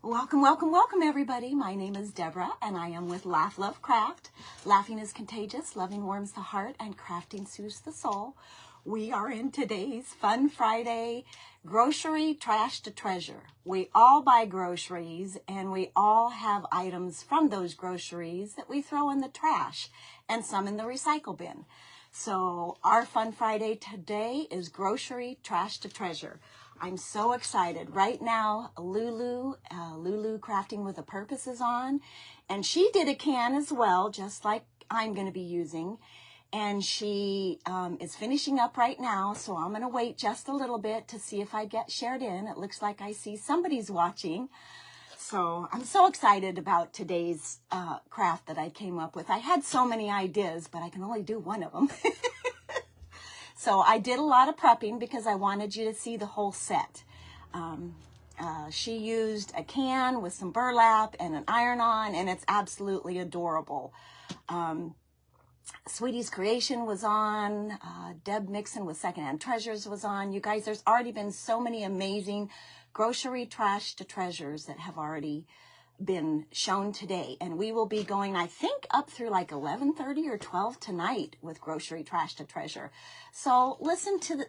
Welcome, welcome, welcome, everybody. My name is Deborah, and I am with Laugh, Love, Craft. Laughing is contagious, loving warms the heart, and crafting soothes the soul. We are in today's Fun Friday, Grocery Trash to Treasure. We all buy groceries, and we all have items from those groceries that we throw in the trash, and some in the recycle bin. So our Fun Friday today is Grocery Trash to Treasure. I'm so excited. Right now, Lulu Crafting with a Purpose is on, and she did a can as well, just like I'm going to be using, and she is finishing up right now, so I'm going to wait just a little bit to see if I get shared in. It looks like I see somebody's watching, so I'm so excited about today's craft that I came up with. I had so many ideas, but I can only do one of them. So I did a lot of prepping because I wanted you to see the whole set. She used a can with some burlap and an iron-on, and it's absolutely adorable. Sweetie's Creation was on. Deb Nixon with Secondhand Treasures was on. You guys, there's already been so many amazing grocery trash to treasures that have already been shown today, and we will be going, I think, up through like 11:30 or 12 tonight with Grocery Trash to Treasure. So listen to the,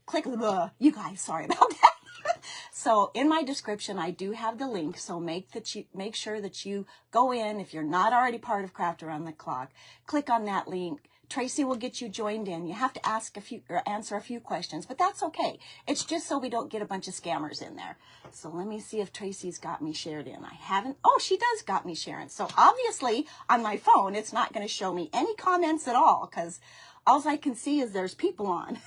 click the, you guys, sorry about that. So in my description, I do have the link, so make sure that you go in. If you're not already part of Craft Around the Clock, click on that link. Tracy will get you joined in. You have to answer a few questions, but that's okay. It's just so we don't get a bunch of scammers in there. So let me see if Tracy's got me shared in. I haven't. Oh, she does got me sharing. So obviously on my phone, it's not going to show me any comments at all because all I can see is there's people on.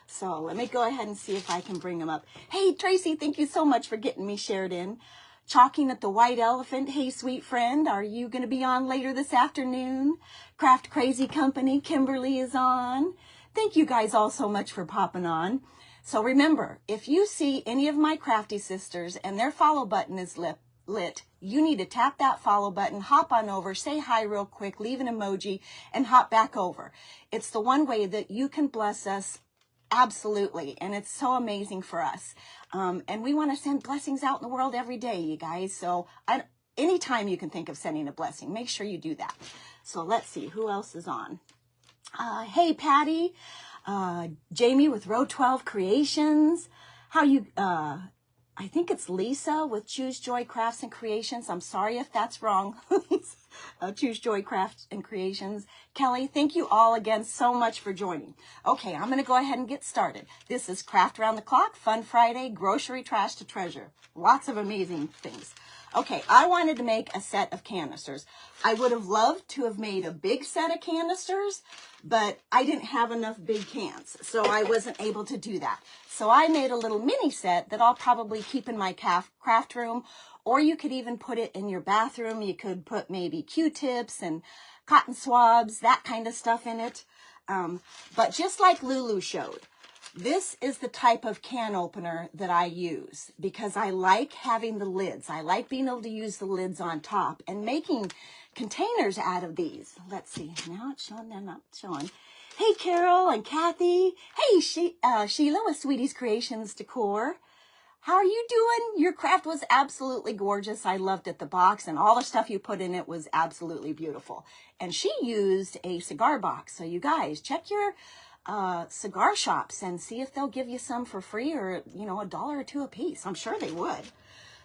So let me go ahead and see if I can bring them up. Hey, Tracy, thank you so much for getting me shared in. Chalking at the White Elephant. Hey, sweet friend, are you going to be on later this afternoon? Craft Crazy Company, Kimberly is on. Thank you guys all so much for popping on. So remember, if you see any of my crafty sisters and their follow button is lit, you need to tap that follow button, hop on over, say hi real quick, leave an emoji, and hop back over. It's the one way that you can bless us. Absolutely. And it's so amazing for us. And we want to send blessings out in the world every day, you guys. So anytime you can think of sending a blessing, make sure you do that. So let's see who else is on. Hey, Patty, Jamie with Row 12 Creations. How you, I think it's Lisa with Choose Joy Crafts and Creations. I'm sorry if that's wrong. Choose Joy Crafts and Creations. Kelly, thank you all again so much for joining. Okay, I'm going to go ahead and get started. This is Craft Around the Clock, Fun Friday, Grocery Trash to Treasure. Lots of amazing things. Okay, I wanted to make a set of canisters. I would have loved to have made a big set of canisters, but I didn't have enough big cans, so I wasn't able to do that. So I made a little mini set that I'll probably keep in my craft room, or you could even put it in your bathroom. You could put maybe Q-tips and cotton swabs, that kind of stuff in it. But just like Lulu showed, this is the type of can opener that I use because I like having the lids. I like being able to use the lids on top and making containers out of these. Let's see. Now it's showing, they're not showing. Hey, Carol and Kathy. Hey, Sheila with Sweetie's Creations Decor. How are you doing? Your craft was absolutely gorgeous. I loved it. The box and all the stuff you put in it was absolutely beautiful. And she used a cigar box. So you guys, check your cigar shops and see if they'll give you some for free or, $1 or $2 a piece. I'm sure they would.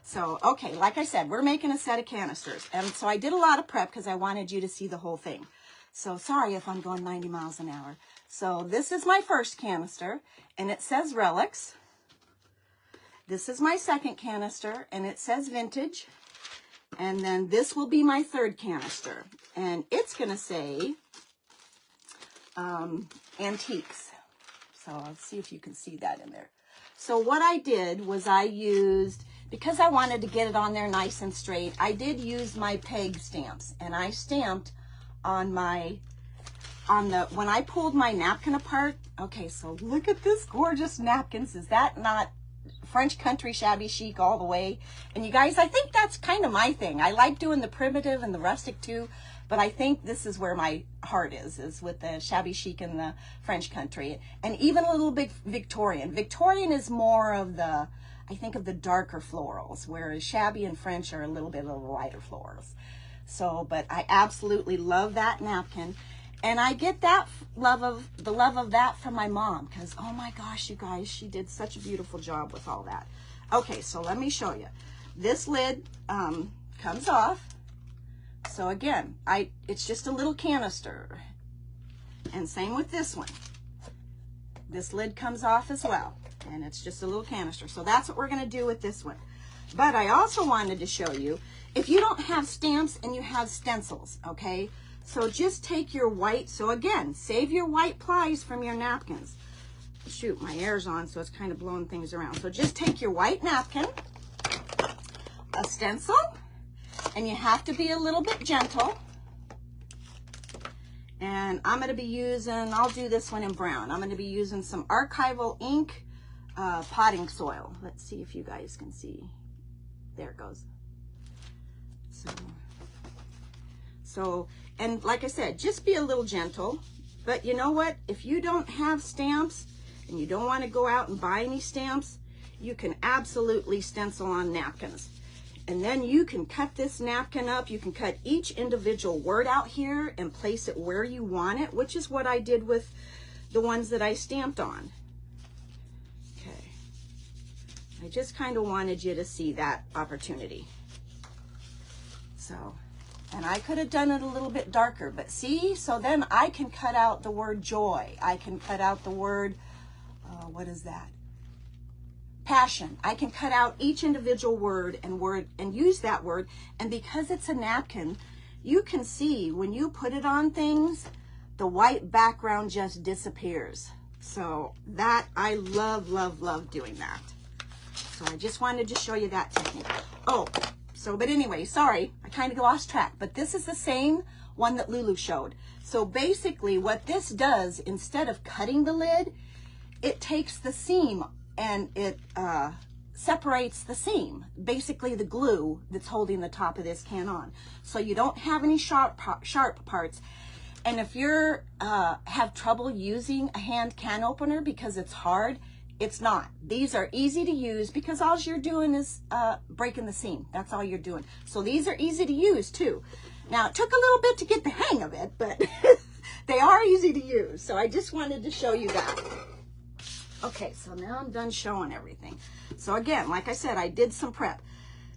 So, okay, like I said, we're making a set of canisters. And so I did a lot of prep because I wanted you to see the whole thing. So sorry if I'm going 90 miles an hour. So this is my first canister and it says Relics. This is my second canister, and it says Vintage. And then this will be my third canister, and it's going to say Antiques. So let's see if you can see that in there. So what I did was I used, because I wanted to get it on there nice and straight, I did use my peg stamps, and I stamped on when I pulled my napkin apart. Okay, so look at this gorgeous napkins. Is that not French country shabby chic all the way? And you guys, I think that's kind of my thing. I like doing the primitive and the rustic too, but I think this is where my heart is with the shabby chic and the French country, and even a little bit Victorian. Victorian is more of the I think of the darker florals, whereas Shabby and French are a little bit of the lighter florals. So, but I absolutely love that napkin. And I get that love of that from my mom, because, oh my gosh, you guys, she did such a beautiful job with all that. Okay, so let me show you. This lid comes off. So again, it's just a little canister. And same with this one. This lid comes off as well, and it's just a little canister. So that's what we're going to do with this one. But I also wanted to show you, if you don't have stamps and you have stencils, okay? So just take your white, so again, save your white plies from your napkins. Shoot, my air's on, so it's kind of blowing things around. So just take your white napkin, a stencil, and you have to be a little bit gentle. And I'm going to be using, I'll do this one in brown. I'm going to be using some archival ink potting soil. Let's see if you guys can see. There it goes. So, and like I said, just be a little gentle. But you know what? If you don't have stamps and you don't want to go out and buy any stamps, you can absolutely stencil on napkins. And then you can cut this napkin up. You can cut each individual word out here and place it where you want it, which is what I did with the ones that I stamped on. Okay. I just kind of wanted you to see that opportunity. So, and I could have done it a little bit darker, but see, so then I can cut out the word joy. I can cut out the word, what is that? Passion. I can cut out each individual word and use that word. And because it's a napkin, you can see when you put it on things, the white background just disappears. So that, I love, love, love doing that. So I just wanted to show you that technique. Oh, so, but anyway, sorry, I kind of lost track, but this is the same one that Lulu showed. So basically what this does, instead of cutting the lid, it takes the seam and it separates the seam, basically the glue that's holding the top of this can on. So you don't have any sharp parts. And if you're have trouble using a hand can opener because it's hard, it's not. These are easy to use because all you're doing is breaking the seam. That's all you're doing. So these are easy to use too. Now it took a little bit to get the hang of it, but they are easy to use. So I just wanted to show you that. Okay, so now I'm done showing everything. So again, like I said, I did some prep.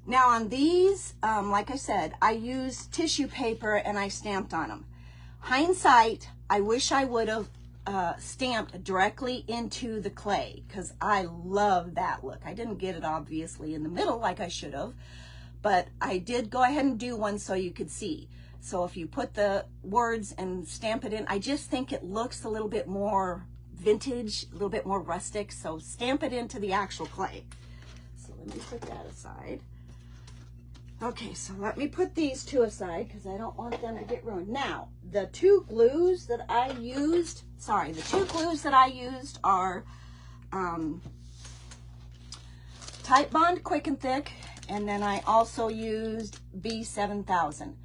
Now on these, like I said, I used tissue paper and I stamped on them. Hindsight, I wish I would have stamped directly into the clay because I love that look. I didn't get it obviously in the middle like I should have, but I did go ahead and do one so you could see. So if you put the words and stamp it in, I just think it looks a little bit more vintage, a little bit more rustic, so stamp it into the actual clay. So let me put that aside. Okay, so let me put these two aside because I don't want them to get ruined. Now, the two glues that I used, are Type Bond Quick and Thick, and then I also used B7000.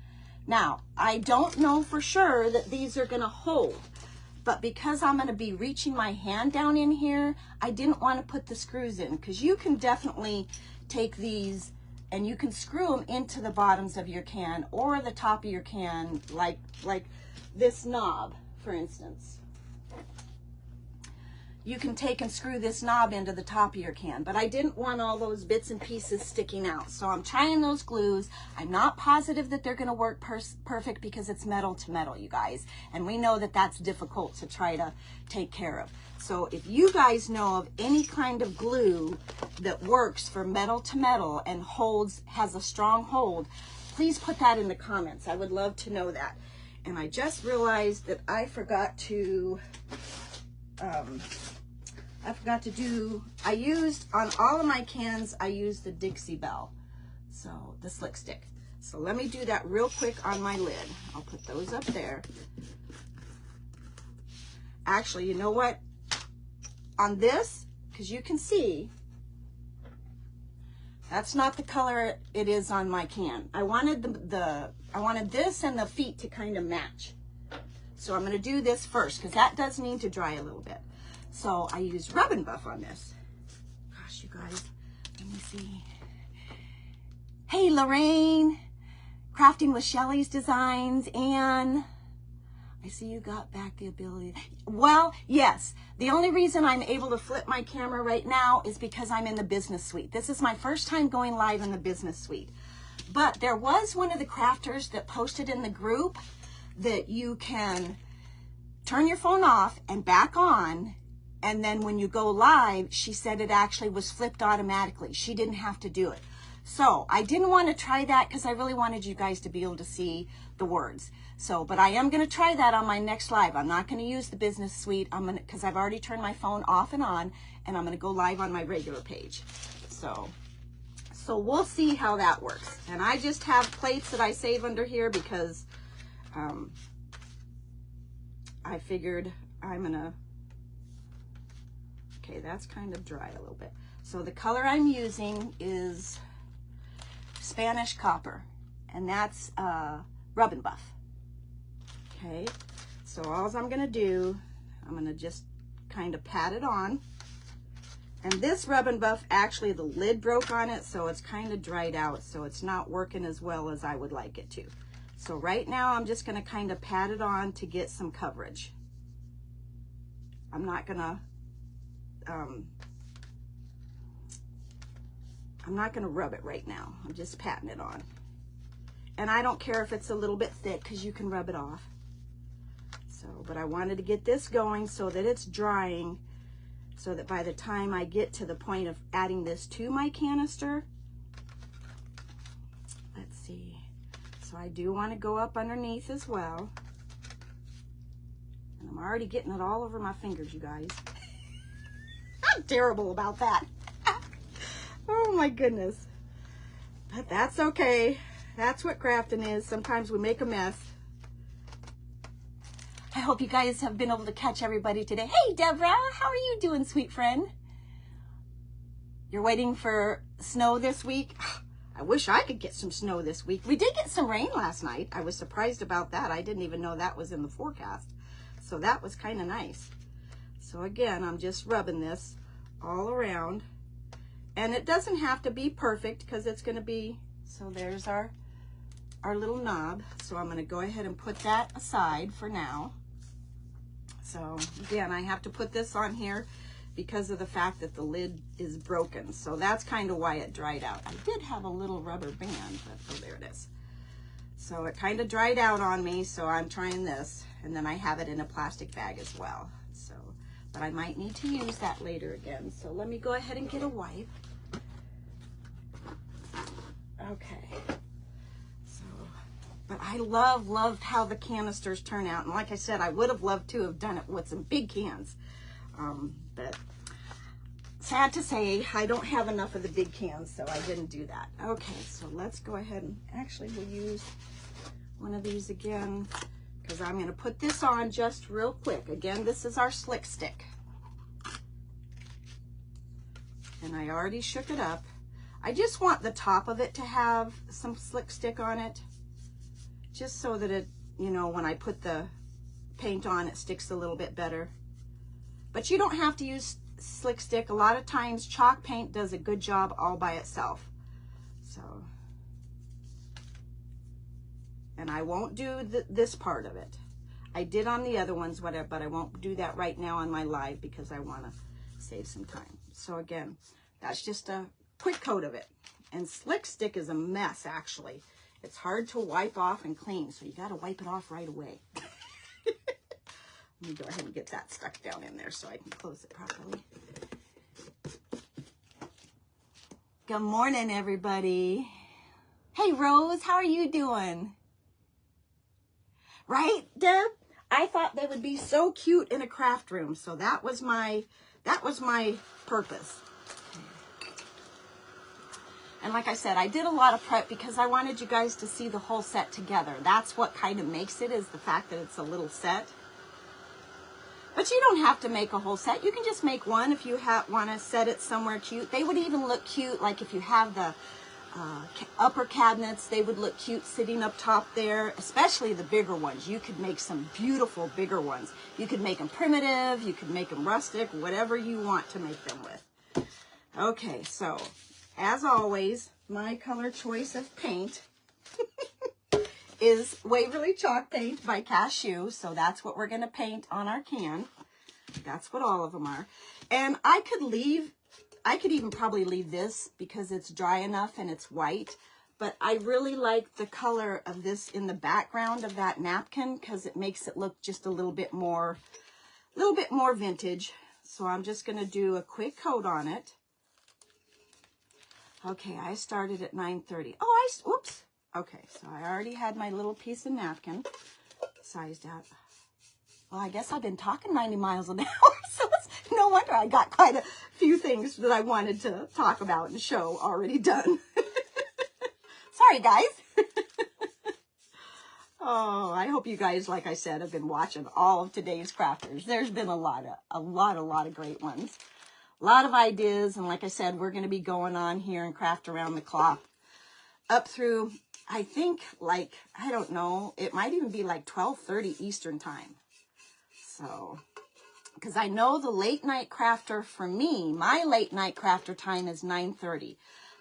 Now, I don't know for sure that these are going to hold, but because I'm going to be reaching my hand down in here, I didn't want to put the screws in because you can definitely take these and you can screw them into the bottoms of your can or the top of your can, like this knob, for instance. You can take and screw this knob into the top of your can, but I didn't want all those bits and pieces sticking out. So I'm trying those glues. I'm not positive that they're going to work perfect because it's metal to metal, you guys. And we know that that's difficult to try to take care of. So if you guys know of any kind of glue that works for metal to metal and has a strong hold, please put that in the comments. I would love to know that. And I just realized that I forgot to I used, on all of my cans, I used the Dixie Belle, so the slick stick. So let me do that real quick on my lid. I'll put those up there. Actually, you know what? On this, because you can see, that's not the color it is on my can. I wanted I wanted this and the feet to kind of match. So I'm going to do this first because that does need to dry a little bit. So I used Rub and Buff on this. Gosh, you guys. Let me see. Hey, Lorraine. Crafting with Shelley's Designs. Anne. I see you got back the ability. Well, yes. The only reason I'm able to flip my camera right now is because I'm in the business suite. This is my first time going live in the business suite. But there was one of the crafters that posted in the group that you can turn your phone off and back on. And then when you go live, she said it actually was flipped automatically. She didn't have to do it. So I didn't want to try that because I really wanted you guys to be able to see the words. So, but I am going to try that on my next live. I'm not going to use the business suite. Because I've already turned my phone off and on, and I'm going to go live on my regular page. So we'll see how that works. And I just have plates that I save under here because I figured I'm going to, okay, that's kind of dry a little bit. So the color I'm using is Spanish Copper, and that's Rub and Buff. Okay, so all I'm gonna do, I'm gonna just kind of pat it on. And this Rub and Buff, actually the lid broke on it, so it's kind of dried out, so it's not working as well as I would like it to. So right now I'm just gonna kind of pat it on to get some coverage. I'm not gonna rub it right now. I'm just patting it on. And I don't care if it's a little bit thick because you can rub it off. So, but I wanted to get this going so that it's drying, so that by the time I get to the point of adding this to my canister, let's see. So I do want to go up underneath as well. And I'm already getting it all over my fingers, you guys. I'm terrible about that. Oh my goodness. But that's okay. That's what crafting is. Sometimes we make a mess. I hope you guys have been able to catch everybody today. Hey, Deborah, how are you doing, sweet friend? You're waiting for snow this week? I wish I could get some snow this week. We did get some rain last night. I was surprised about that. I didn't even know that was in the forecast. So that was kind of nice. So again, I'm just rubbing this all around. And it doesn't have to be perfect because it's going to be, so there's our little knob. So I'm going to go ahead and put that aside for now. So again, I have to put this on here because of the fact that the lid is broken. So that's kind of why it dried out. I did have a little rubber band, but oh, there it is. So it kind of dried out on me, so I'm trying this. And then I have it in a plastic bag as well. So, but I might need to use that later again. So let me go ahead and get a wipe. Okay. But I loved how the canisters turn out. And like I said, I would have loved to have done it with some big cans. But sad to say, I don't have enough of the big cans, so I didn't do that. Okay, so let's go ahead and actually we'll use one of these again because I'm going to put this on just real quick. Again, this is our slick stick. And I already shook it up. I just want the top of it to have some slick stick on it. Just so that it, you know, when I put the paint on, it sticks a little bit better. But you don't have to use slick stick. A lot of times chalk paint does a good job all by itself. So, and I won't do this part of it. I did on the other ones, whatever, but I won't do that right now on my live because I want to save some time. So again, that's just a quick coat of it. And slick stick is a mess, actually. It's hard to wipe off and clean, so you got to wipe it off right away. Let me go ahead and get that stuck down in there so I can close it properly. Good morning, everybody. Hey, Rose, how are you doing? Right, Deb? I thought they would be so cute in a craft room, so that was my purpose. And like I said, I did a lot of prep because I wanted you guys to see the whole set together. That's what kind of makes it, is the fact that it's a little set. But you don't have to make a whole set. You can just make one if you want to set it somewhere cute. They would even look cute, like if you have the upper cabinets, they would look cute sitting up top there, especially the bigger ones. You could make some beautiful bigger ones. You could make them primitive, you could make them rustic, whatever you want to make them with. Okay, so as always, my color choice of paint is Waverly Chalk Paint by Cashew. So that's what we're going to paint on our can. That's what all of them are. And I could even probably leave this because it's dry enough and it's white. But I really like the color of this in the background of that napkin because it makes it look just a little bit more vintage. So I'm just going to do a quick coat on it. Okay, I started at 9:30. Oh, whoops. Okay, so I already had my little piece of napkin sized out. Well, I guess I've been talking 90 miles an hour, so it's no wonder I got quite a few things that I wanted to talk about and show already done. Sorry, guys. Oh, I hope you guys, like I said, have been watching all of today's crafters. There's been a lot of great ones. A lot of ideas, and like I said, we're going to be going on here and craft around the clock up through, I think, like, I don't know, it might even be like 12:30 Eastern time. So, because I know the late night crafter for me, my late night crafter time is 9:30,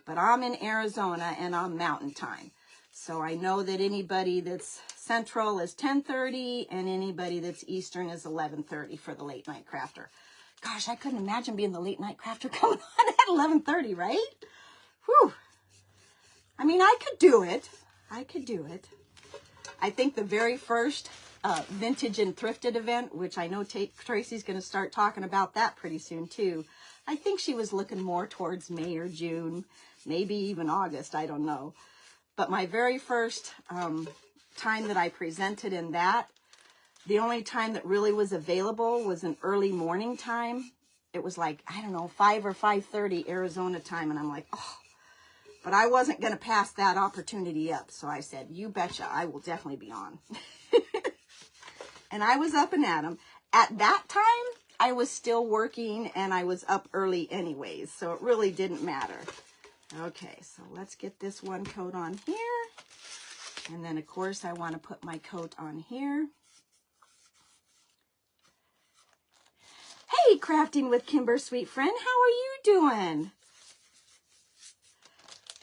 but I'm in Arizona and I'm mountain time. So I know that anybody that's central is 10:30 and anybody that's Eastern is 11:30 for the late night crafter. Gosh, I couldn't imagine being the late night crafter coming on at 11:30, right? Whew. I mean, I could do it. I could do it. I think the very first vintage and thrifted event, which I know Tracy's going to start talking about that pretty soon too. I think she was looking more towards May or June, maybe even August, I don't know. But my very first time that I presented in that, the only time that really was available was an early morning time. It was like, I don't know, 5 or 5:30 Arizona time. And I'm like, oh, but I wasn't going to pass that opportunity up. So I said, you betcha, I will definitely be on. And I was up and at 'em. At that time, I was still working and I was up early anyways. So it really didn't matter. Okay, so let's get this one coat on here. And then, of course, I want to put my coat on here. Hey, Crafting with Kimber, sweet friend, how are you doing?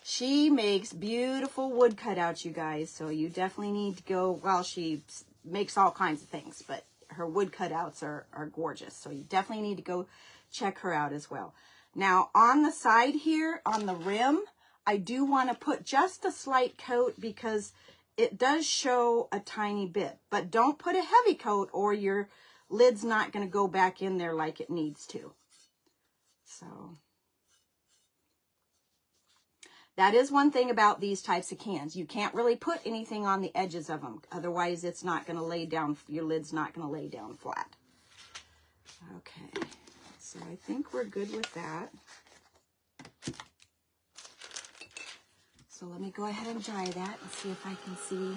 She makes beautiful wood cutouts, you guys, so you definitely need to go. Well, she makes all kinds of things, but her wood cutouts are gorgeous, so you definitely need to go check her out as well. Now, on the side here, on the rim, I do want to put just a slight coat because it does show a tiny bit, but don't put a heavy coat or your lid's not going to go back in there like it needs to. So that is one thing about these types of cans. You can't really put anything on the edges of them. Otherwise, it's not going to lay down, your lid's not going to lay down flat. Okay, so I think we're good with that. So let me go ahead and dry that and see if I can see.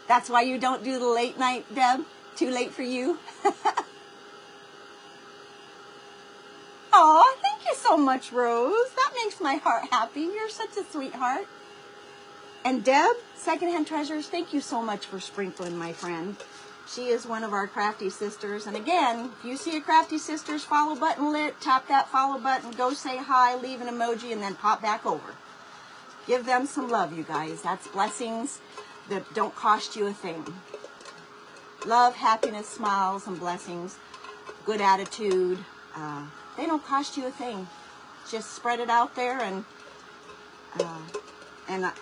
That's why you don't do the late night, Deb? Too late for you? Oh, thank you so much, Rose. That makes my heart happy. You're such a sweetheart. And Deb, Secondhand Treasures, thank you so much for sprinkling, my friend. She is one of our crafty sisters. And again, if you see a crafty sisters follow button lit, tap that follow button, go say hi, leave an emoji, and then pop back over. Give them some love, you guys. That's blessings that don't cost you a thing. Love, happiness, smiles, and blessings. Good attitude. They don't cost you a thing. Just spread it out there, and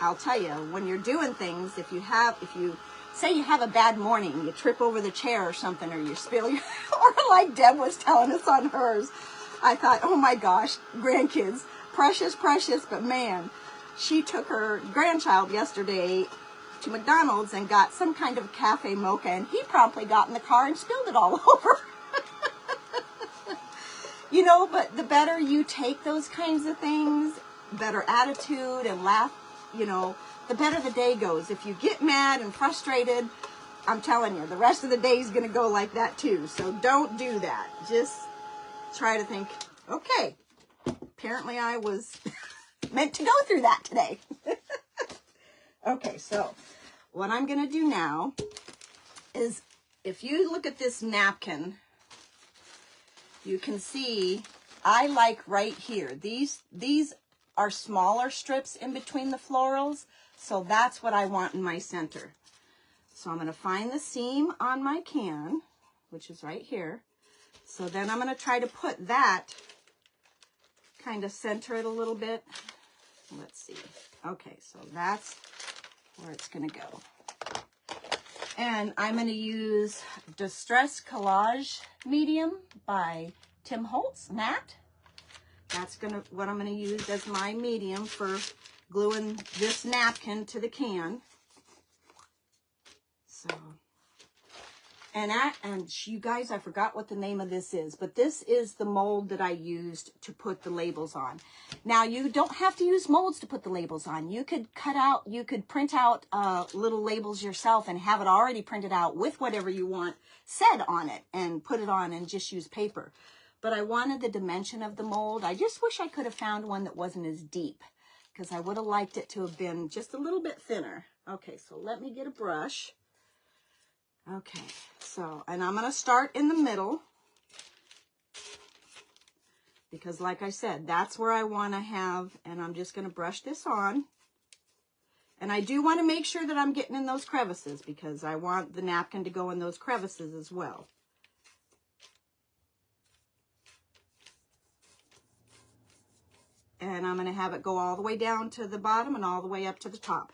I'll tell you, when you're doing things, if you say you have a bad morning, you trip over the chair or something, or you spill your, or like Deb was telling us on hers, I thought, oh my gosh, grandkids, precious, precious, but man, she took her grandchild yesterday to McDonald's and got some kind of cafe mocha, and he promptly got in the car and spilled it all over. You know, but the better you take those kinds of things, better attitude and laugh, you know, the better the day goes. If you get mad and frustrated, I'm telling you, the rest of the day is going to go like that too. So don't do that. Just try to think, okay, apparently I was meant to go through that today. Okay, so what I'm going to do now is, if you look at this napkin, you can see I like right here. These are smaller strips in between the florals, so that's what I want in my center. So I'm going to find the seam on my can, which is right here. So then I'm going to try to put that, kind of center it a little bit. Let's see. Okay, so that's where it's going to go. And I'm going to use Distress Collage Medium by Tim Holtz, matte. That's what I'm going to use as my medium for gluing this napkin to the can. So, and you guys, I forgot what the name of this is, but this is the mold that I used to put the labels on. Now, you don't have to use molds to put the labels on. You could print out little labels yourself and have it already printed out with whatever you want said on it and put it on and just use paper. But I wanted the dimension of the mold. I just wish I could have found one that wasn't as deep, because I would have liked it to have been just a little bit thinner. Okay, so let me get a brush. Okay, so, and I'm going to start in the middle, because like I said, that's where I want to have, and I'm just going to brush this on. And I do want to make sure that I'm getting in those crevices, because I want the napkin to go in those crevices as well. And I'm going to have it go all the way down to the bottom and all the way up to the top.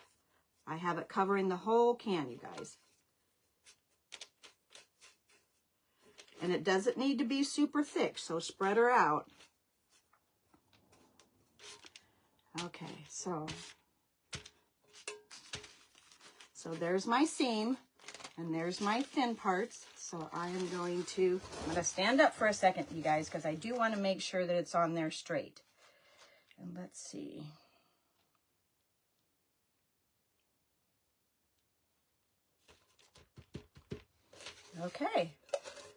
I have it covering the whole can, you guys. And it doesn't need to be super thick, so spread her out. Okay, so there's my seam, and there's my thin parts. So I'm going to stand up for a second, you guys, because I do want to make sure that it's on there straight. And let's see. Okay,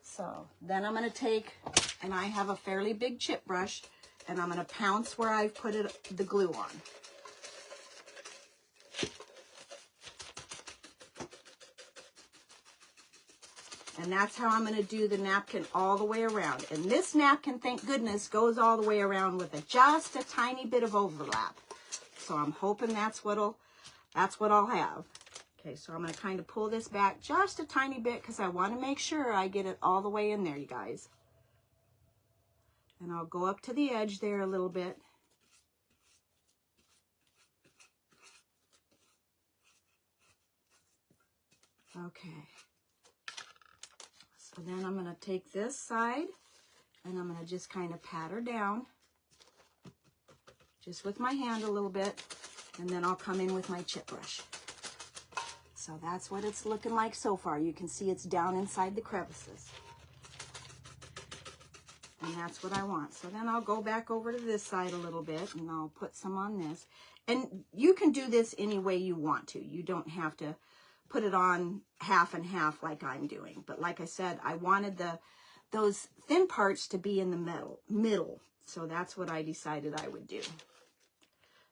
so then I'm going to take, and I have a fairly big chip brush, and I'm going to pounce where I've put the glue on. And that's how I'm going to do the napkin all the way around. And this napkin, thank goodness, goes all the way around with just a tiny bit of overlap. So I'm hoping that's what I'll have. Okay, so I'm going to kind of pull this back just a tiny bit, because I want to make sure I get it all the way in there, you guys. And I'll go up to the edge there a little bit. Okay. So then I'm going to take this side, and I'm going to just kind of pat her down, just with my hand a little bit, and then I'll come in with my chip brush. So that's what it's looking like so far. You can see it's down inside the crevices. And that's what I want. So then I'll go back over to this side a little bit, and I'll put some on this. And you can do this any way you want to. You don't have to put it on half and half like I'm doing. But like I said, I wanted those thin parts to be in the middle. So that's what I decided I would do.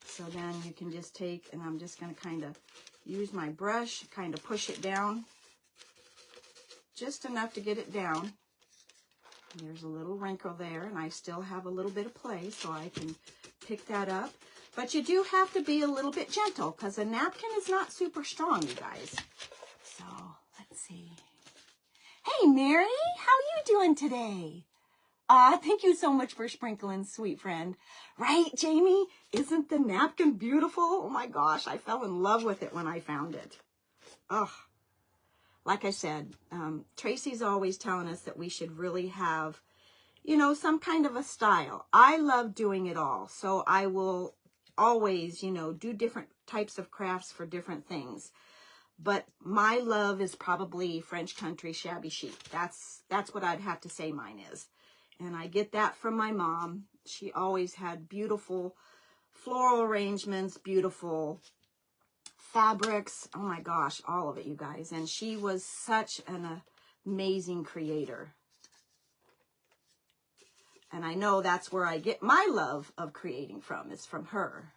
So then you can just take, and I'm just going to kind of use my brush, kind of push it down, just enough to get it down. There's a little wrinkle there, and I still have a little bit of play, so I can pick that up. But you do have to be a little bit gentle, because a napkin is not super strong, you guys. So, let's see. Hey, Mary, how are you doing today? Thank you so much for sprinkling, sweet friend. Right, Jamie? Isn't the napkin beautiful? Oh my gosh, I fell in love with it when I found it. Ugh. Like I said, Tracy's always telling us that we should really have, you know, some kind of a style. I love doing it all. So I will always, you know, do different types of crafts for different things. But my love is probably French country shabby chic. That's what I'd have to say mine is. And I get that from my mom. She always had beautiful floral arrangements, beautiful fabrics. Oh my gosh, all of it, you guys. And she was such an amazing creator. And I know that's where I get my love of creating from, is from her.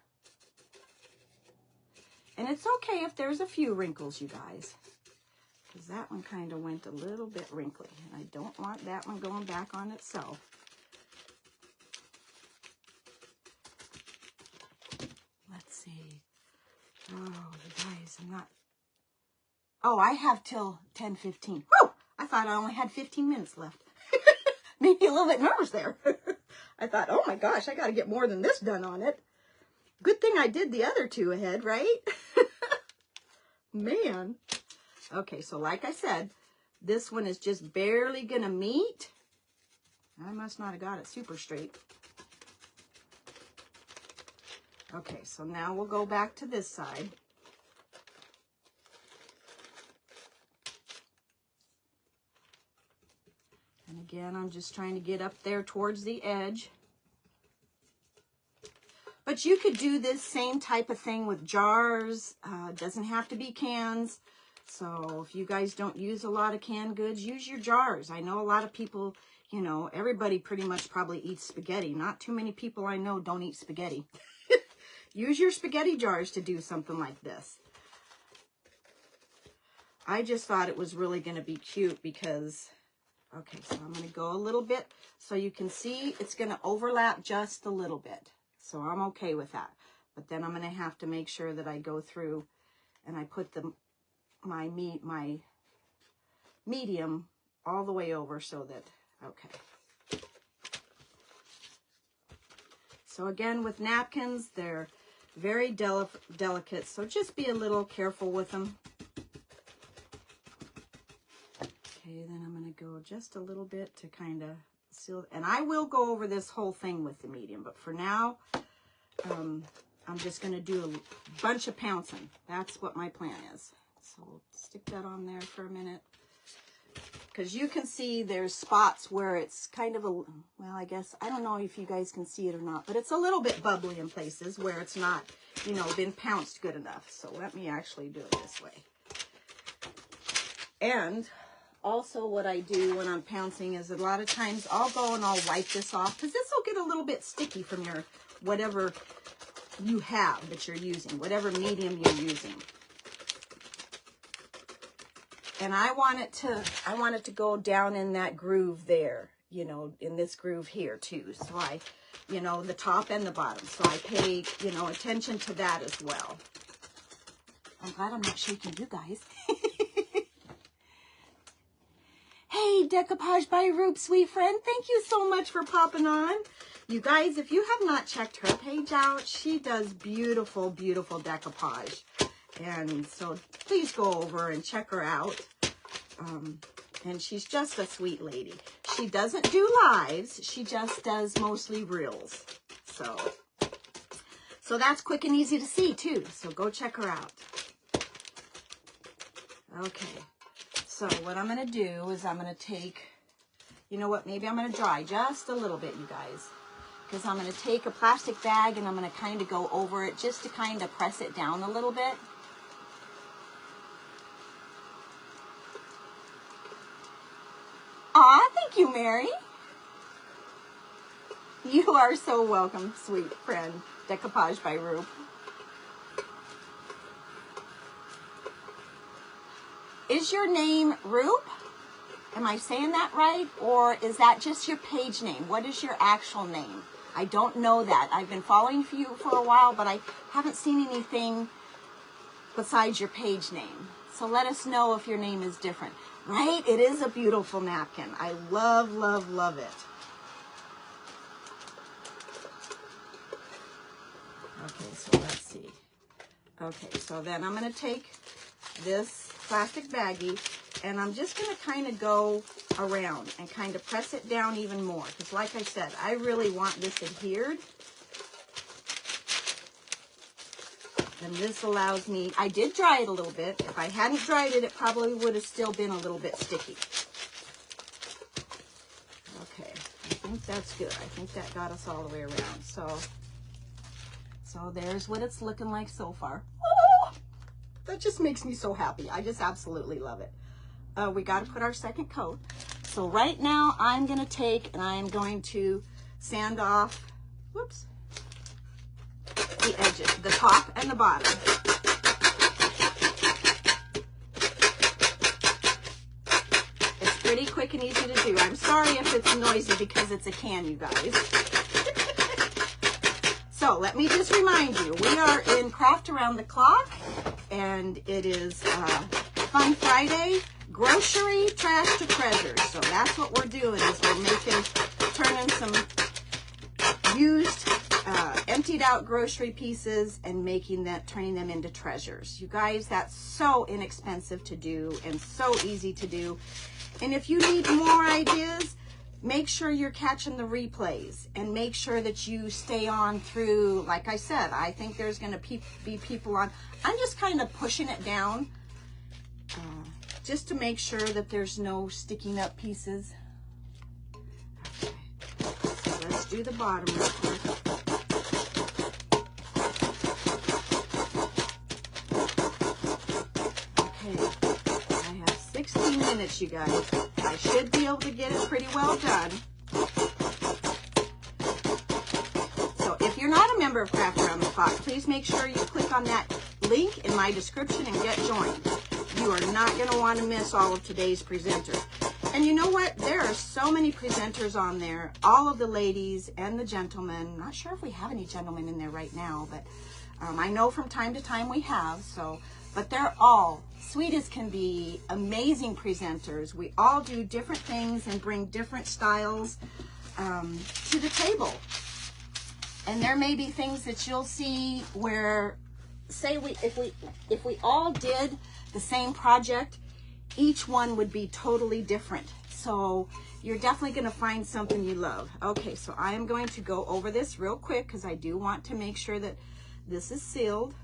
And it's okay if there's a few wrinkles, you guys, because that one kind of went a little bit wrinkly, and I don't want that one going back on itself. Oh, you guys, I'm not. Oh, I have till 10:15. Woo! I thought I only had 15 minutes left. Made me a little bit nervous there. I thought, oh my gosh, I got to get more than this done on it. Good thing I did the other two ahead, right? Man. Okay, so like I said, this one is just barely going to meet. I must not have got it super straight. Okay, so now we'll go back to this side. And again, I'm just trying to get up there towards the edge. But you could do this same type of thing with jars. Doesn't have to be cans. So if you guys don't use a lot of canned goods, use your jars. I know a lot of people, you know, everybody pretty much probably eats spaghetti. Not too many people I know don't eat spaghetti. Use your spaghetti jars to do something like this. I just thought it was really going to be cute because, okay, so I'm going to go a little bit so you can see it's going to overlap just a little bit. So I'm okay with that. But then I'm going to have to make sure that I go through and I put my medium all the way over so that, okay. So again, with napkins, they're very delicate, so just be a little careful with them. Okay, then I'm going to go just a little bit to kind of seal, and I will go over this whole thing with the medium, but for now, I'm just going to do a bunch of pouncing. That's what my plan is. So we'll stick that on there for a minute. Because you can see there's spots where it's kind of a, well, I guess, I don't know if you guys can see it or not, but it's a little bit bubbly in places where it's not, you know, been pounced good enough. So let me actually do it this way. And also what I do when I'm pouncing is a lot of times I'll go and I'll wipe this off because this will get a little bit sticky from your, whatever you have that you're using, whatever medium you're using. And I want it to go down in that groove there, you know, in this groove here too. So I, you know, the top and the bottom. So I pay, you know, attention to that as well. I'm glad I'm not shaking you guys. Hey, Decoupage by Roop, sweet friend. Thank you so much for popping on. You guys, if you have not checked her page out, she does beautiful, beautiful decoupage. And so please go over and check her out. And she's just a sweet lady. She doesn't do lives. She just does mostly reels. So that's quick and easy to see too. So go check her out. Okay. So what I'm going to do is I'm going to take, you know what, maybe I'm going to dry just a little bit, you guys. Because I'm going to take a plastic bag and I'm going to kind of go over it just to kind of press it down a little bit. Aw, thank you, Mary. You are so welcome, sweet friend. Decoupage by Roop. Is your name Roop? Am I saying that right? Or is that just your page name? What is your actual name? I don't know that. I've been following you for a while, but I haven't seen anything besides your page name. So let us know if your name is different. Right? It is a beautiful napkin. I love, love, love it. Okay, so let's see. Okay, so then I'm going to take this plastic baggie and I'm just going to kind of go around and kind of press it down even more. Because like I said, I really want this adhered. And this allows me, I did dry it a little bit. If I hadn't dried it, it probably would have still been a little bit sticky. Okay, I think that's good. I think that got us all the way around. So there's what it's looking like so far. Oh, that just makes me so happy. I just absolutely love it. We got to put our second coat. So right now I'm going to take and I'm going to sand off, whoops, the edges, the top and the bottom. It's pretty quick and easy to do. I'm sorry if it's noisy because it's a can, you guys. So So let me just remind you, we are in Craft Around the Clock, and it is Fun Friday, grocery trash to treasures. So that's what we're doing, is we're turning some used, emptied out grocery pieces and turning them into treasures. You guys, that's so inexpensive to do and so easy to do. And if you need more ideas, make sure you're catching the replays and make sure that you stay on through. Like I said, I think there's going to be people on. I'm just kind of pushing it down just to make sure that there's no sticking up pieces. Okay, so let's do the bottom real quick. Okay, I have 16 minutes, you guys. I should be able to get it pretty well done. So if you're not a member of Craft Around the Clock, please make sure you click on that link in my description and get joined. You are not going to want to miss all of today's presenters. And you know what? There are so many presenters on there. All of the ladies and the gentlemen. Not sure if we have any gentlemen in there right now, but I know from time to time we have. But they're all sweet as can be, amazing presenters. We all do different things and bring different styles to the table. And there may be things that you'll see where, say, if we all did the same project, each one would be totally different. So you're definitely going to find something you love. Okay, so I am going to go over this real quick because I do want to make sure that this is sealed.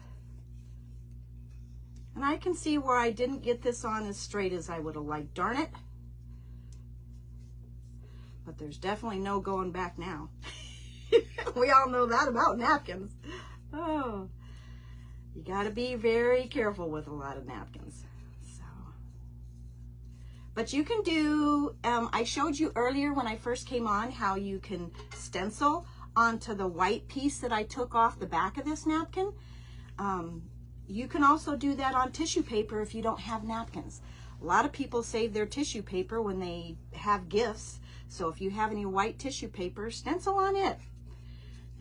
And I can see where I didn't get this on as straight as I would have liked. Darn it. But there's definitely no going back now. We all know that about napkins. Oh, you got to be very careful with a lot of napkins. So, but you can do, I showed you earlier when I first came on how you can stencil onto the white piece that I took off the back of this napkin. You can also do that on tissue paper if you don't have napkins. A lot of people save their tissue paper when they have gifts. So if you have any white tissue paper, stencil on it.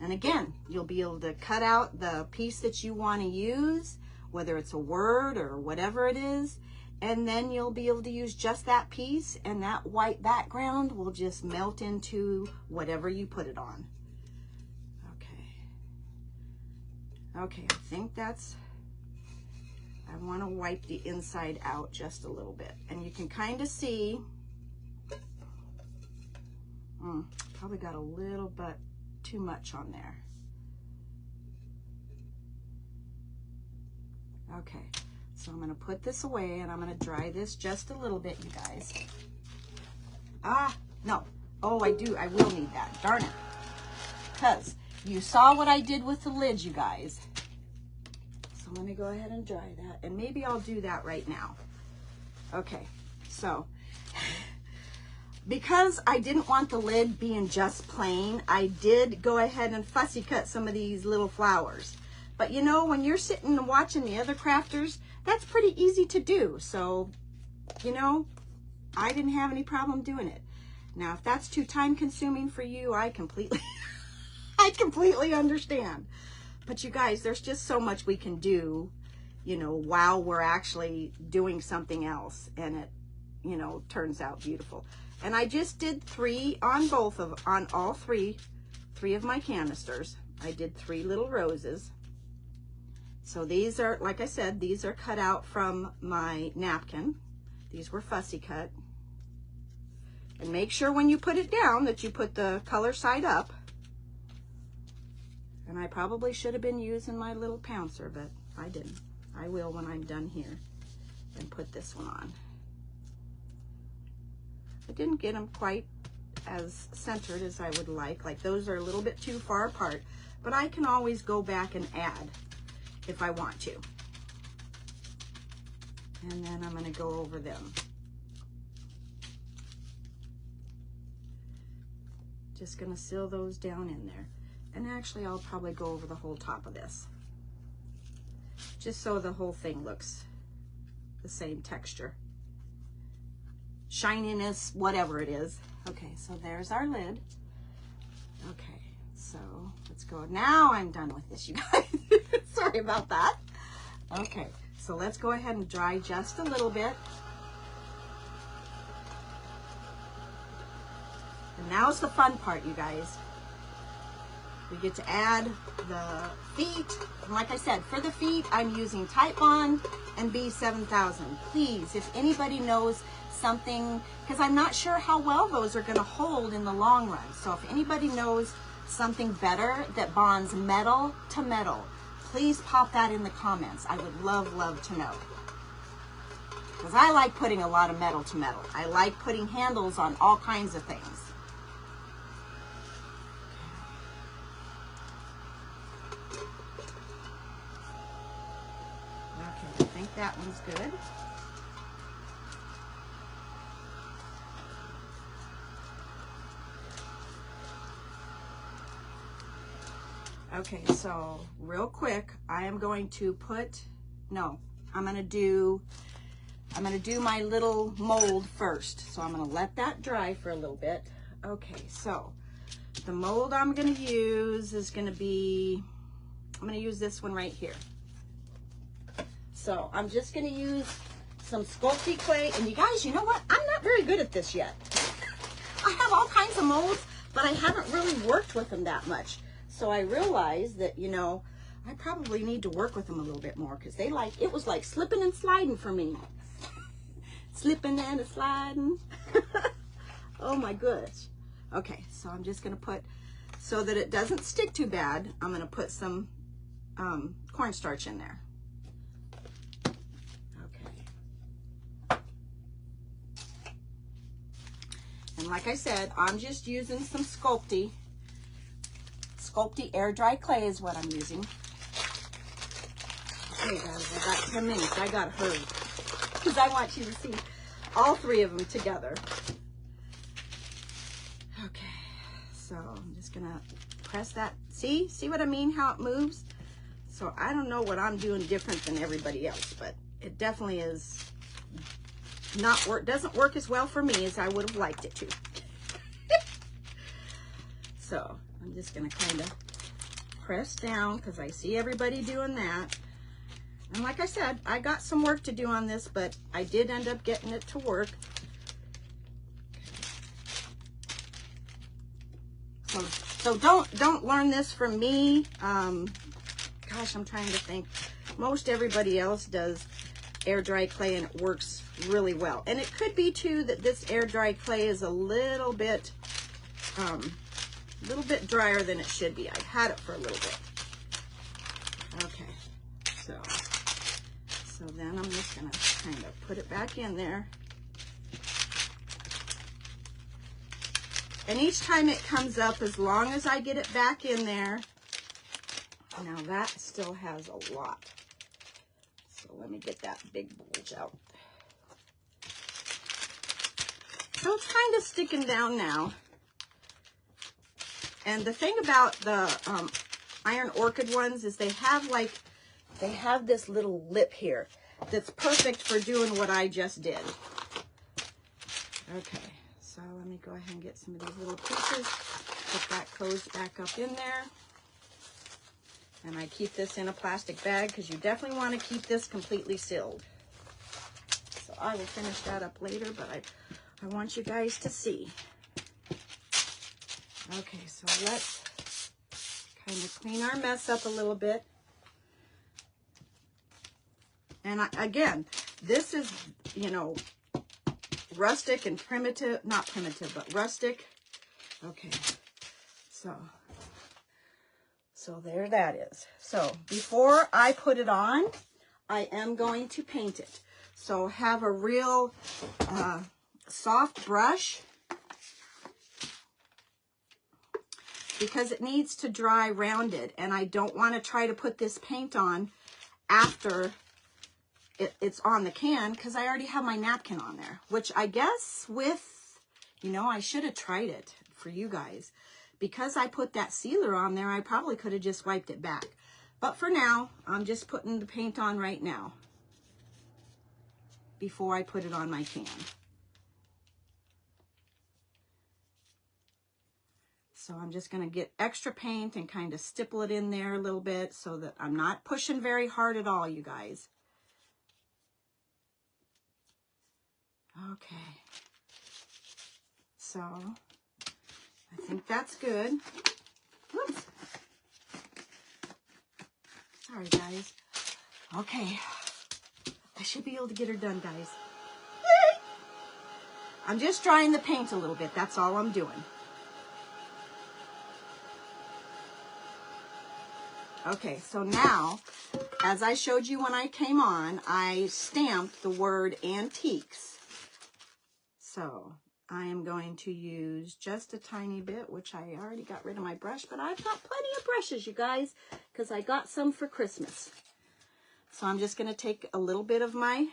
And again, you'll be able to cut out the piece that you want to use, whether it's a word or whatever it is, and then you'll be able to use just that piece, and that white background will just melt into whatever you put it on. Okay, I think that's, I want to wipe the inside out just a little bit. And you can kind of see, probably got a little bit too much on there. Okay, so I'm going to put this away and I'm going to dry this just a little bit, you guys. No. Oh, I will need that. Darn it. Because you saw what I did with the lid, you guys. So let me go ahead and dry that. And maybe I'll do that right now. Okay, so because I didn't want the lid being just plain, I did go ahead and fussy cut some of these little flowers. But you know, when you're sitting and watching the other crafters, that's pretty easy to do. So, you know, I didn't have any problem doing it. Now, if that's too time consuming for you, I completely understand. But you guys, there's just so much we can do, you know, while we're actually doing something else, and it, you know, turns out beautiful. And I just did 3 on all three of my canisters. I did 3 little roses. So these are, like I said, these are cut out from my napkin. These were fussy cut. And make sure when you put it down that you put the color side up. And I probably should have been using my little pouncer, but I didn't. I will when I'm done here and put this one on. I didn't get them quite as centered as I would like. Like those are a little bit too far apart, but I can always go back and add if I want to. And then I'm going to go over them. Just going to seal those down in there. And actually, I'll probably go over the whole top of this, just so the whole thing looks the same texture. Shininess, whatever it is. Okay, so there's our lid. Okay, So let's go. Now I'm done with this, you guys. Sorry about that. Okay, so let's go ahead and dry just a little bit. And now's the fun part, you guys. We get to add the feet. And like I said, for the feet, I'm using Type Bond and B7000. Please, if anybody knows something, because I'm not sure how well those are going to hold in the long run. So if anybody knows something better that bonds metal to metal, please pop that in the comments. I would love to know. Because I like putting a lot of metal to metal. I like putting handles on all kinds of things. Okay, I think that one's good. Okay, so real quick, I am going to put, no, I'm going to do my little mold first. So I'm going to let that dry for a little bit. Okay, so the mold I'm going to use is going to be, I'm going to use this one right here. So I'm just going to use some Sculpey clay. And you guys, you know what? I'm not very good at this yet. I have all kinds of molds, but I haven't really worked with them that much. So I realized that, you know, I probably need to work with them a little bit more, because it was like slipping and sliding for me. Slipping and a sliding. Oh my gosh. Okay, so I'm just going to put, so that it doesn't stick too bad, I'm going to put some cornstarch in there. Okay. And like I said, I'm just using some Sculpey air dry clay is what I'm using. Okay guys, I got 10 minutes. I gotta hurry, because I want you to see all three of them together. Okay, so I'm just gonna press that. See what I mean, how it moves? So I don't know what I'm doing different than everybody else, but it definitely is not work, doesn't work as well for me as I would have liked it to. So I'm just gonna kind of press down, because I see everybody doing that. And like I said, I got some work to do on this, but I did end up getting it to work. So don't learn this from me. Gosh, I'm trying to think. Most everybody else does air dry clay, and it works really well. And it could be too that this air dry clay is a little bit drier than it should be. I've had it for a little bit. Okay, so then I'm just gonna kind of put it back in there. And each time it comes up, as long as I get it back in there, now that still has a lot. So let me get that big bulge out. So it's kind of sticking down now. And the thing about the Iron Orchid ones is they have this little lip here that's perfect for doing what I just did. Okay, so let me go ahead and get some of these little pieces, put that closed back up in there. And I keep this in a plastic bag, because you definitely want to keep this completely sealed. So I will finish that up later, but I want you guys to see. Okay, so let's kind of clean our mess up a little bit. And again, this is, you know, rustic and primitive, not primitive, but rustic. Okay, so there that is. So before I put it on, I am going to paint it. So have a real soft brush, because it needs to dry rounded, and I don't want to try to put this paint on after it's on the can, because I already have my napkin on there, which I guess with, you know, I should have tried it for you guys. Because I put that sealer on there, I probably could have just wiped it back. But for now, I'm just putting the paint on right now before I put it on my can. So I'm just going to get extra paint and kind of stipple it in there a little bit so that I'm not pushing very hard at all, you guys. Okay. So I think that's good. Whoops. Sorry, guys. Okay. I should be able to get her done, guys. Yay! I'm just drying the paint a little bit. That's all I'm doing. Okay, so now, as I showed you when I came on, I stamped the word antiques. So I am going to use just a tiny bit, which I already got rid of my brush, but I've got plenty of brushes, you guys, because I got some for Christmas. So I'm just going to take a little bit of my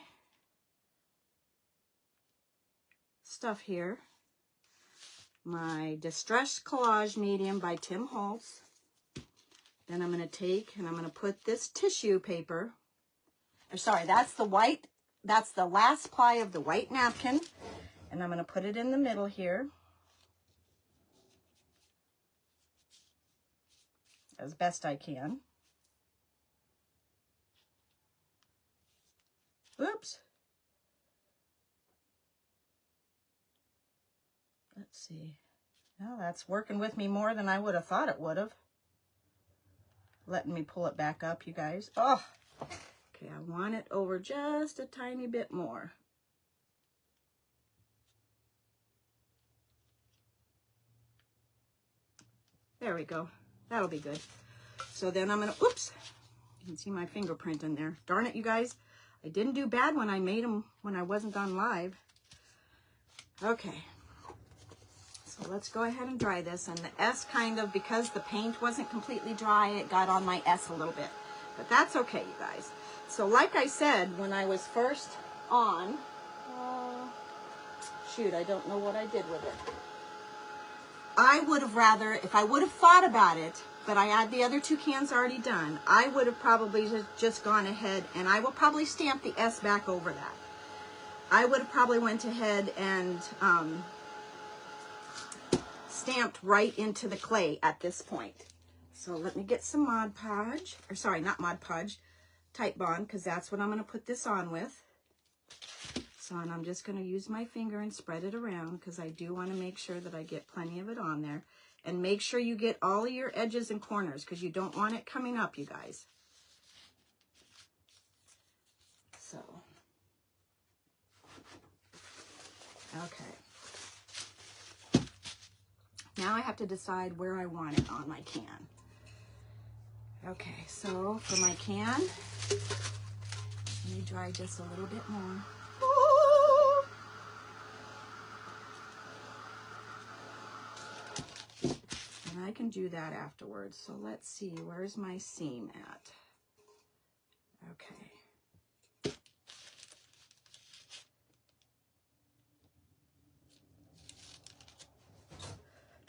stuff here. My Distress Collage Medium by Tim Holtz. Then I'm going to take and I'm going to put this tissue paper, or sorry, that's the last ply of the white napkin, and I'm going to put it in the middle here as best I can. Oops. Let's see. Well, that's working with me more than I would have thought it would have. Letting me pull it back up, you guys. Oh, okay, I want it over just a tiny bit more. There we go. That'll be good. So then I'm gonna, oops, you can see my fingerprint in there. Darn it, you guys. I didn't do bad when I made them when I wasn't on live. Okay. So let's go ahead and dry this. And the S kind of, because the paint wasn't completely dry, it got on my S a little bit. But that's okay, you guys. So like I said, when I was first on, shoot, I don't know what I did with it. I would have rather, if I would have thought about it, but I had the other two cans already done, I would have probably just gone ahead, and I will probably stamp the S back over that. I would have probably went ahead and stamped right into the clay at this point. So let me get some Mod Podge, or sorry, not Mod Podge, Type Bond, because that's what I'm going to put this on with. So, and I'm just going to use my finger and spread it around because I do want to make sure that I get plenty of it on there. And make sure you get all of your edges and corners because you don't want it coming up, you guys. So, okay. Now I have to decide where I want it on my can. Okay, so for my can, let me dry just a little bit more. And I can do that afterwards. So let's see, where's my seam at? Okay.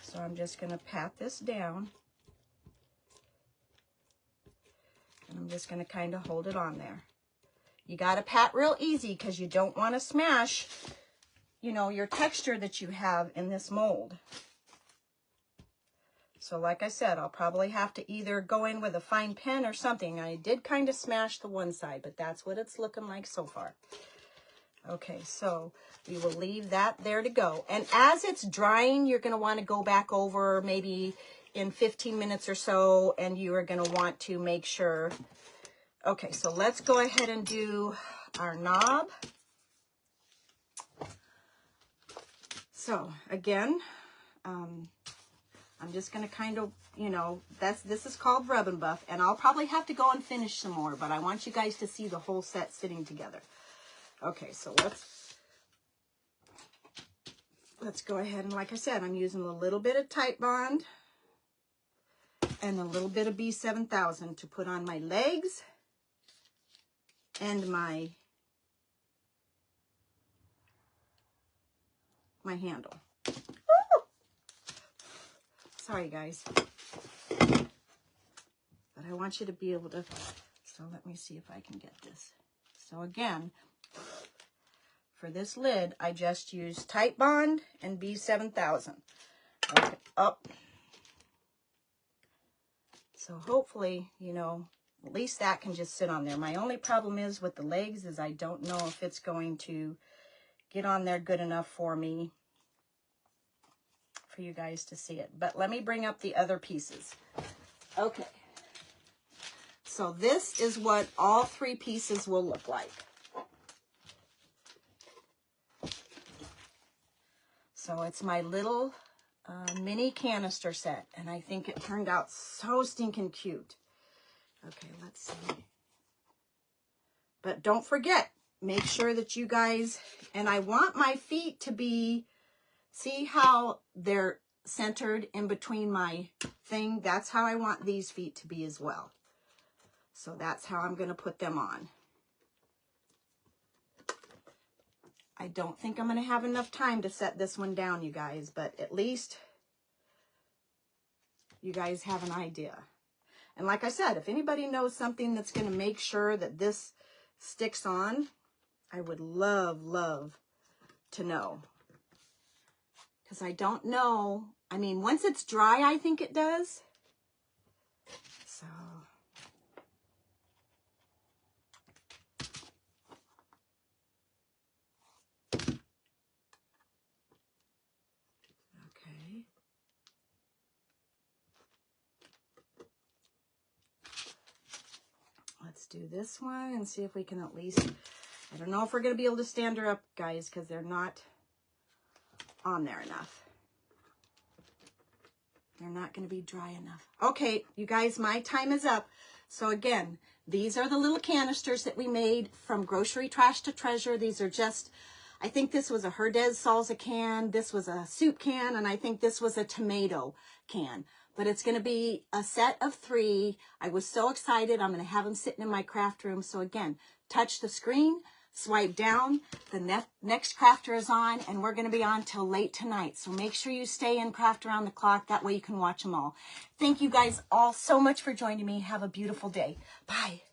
So I'm just going to pat this down. And I'm just going to kind of hold it on there. You got to pat real easy because you don't want to smash, you know, your texture that you have in this mold. So like I said, I'll probably have to either go in with a fine pen or something. I did kind of smash the one side, but that's what it's looking like so far. Okay, so we will leave that there to go. And as it's drying, you're going to want to go back over maybe in 15 minutes or so, and you are going to want to make sure. Okay, so let's go ahead and do our knob. So again, I'm just going to kind of, you know, this is called Rub and Buff, and I'll probably have to go and finish some more, but I want you guys to see the whole set sitting together. Okay, so let's go ahead and, like I said, I'm using a little bit of Type Bond and a little bit of B7000 to put on my legs and my handle. Woo! Sorry, guys. But I want you to be able to, so let me see if I can get this. So again, for this lid, I just used Type Bond and B7000. Okay, up. So hopefully, you know, at least that can just sit on there. My only problem is with the legs is I don't know if it's going to get on there good enough for me, for you guys to see it. But let me bring up the other pieces. Okay. So this is what all 3 pieces will look like. So it's my little mini canister set, and I think it turned out so stinking cute. Okay, let's see. But don't forget, make sure that you guys, and I want my feet to be, see how they're centered in between my thing? That's how I want these feet to be as well. So that's how I'm going to put them on. I don't think I'm going to have enough time to set this one down, you guys, but at least you guys have an idea. And like I said, if anybody knows something that's going to make sure that this sticks on, I would love to know. Because I don't know. I mean, once it's dry, I think it does. So... let's do this one and see if we can at least, I don't know if we're going to be able to stand her up, guys, because they're not on there enough. They're not going to be dry enough. Okay, you guys, my time is up. So again, these are the little canisters that we made from Grocery Trash to Treasure. These are just, I think this was a Herdez salsa can, this was a soup can, and I think this was a tomato can. But it's going to be a set of 3. I was so excited. I'm going to have them sitting in my craft room. So again, touch the screen, swipe down. The next crafter is on, and we're going to be on till late tonight. So make sure you stay in craft around the clock. That way you can watch them all. Thank you guys all so much for joining me. Have a beautiful day. Bye.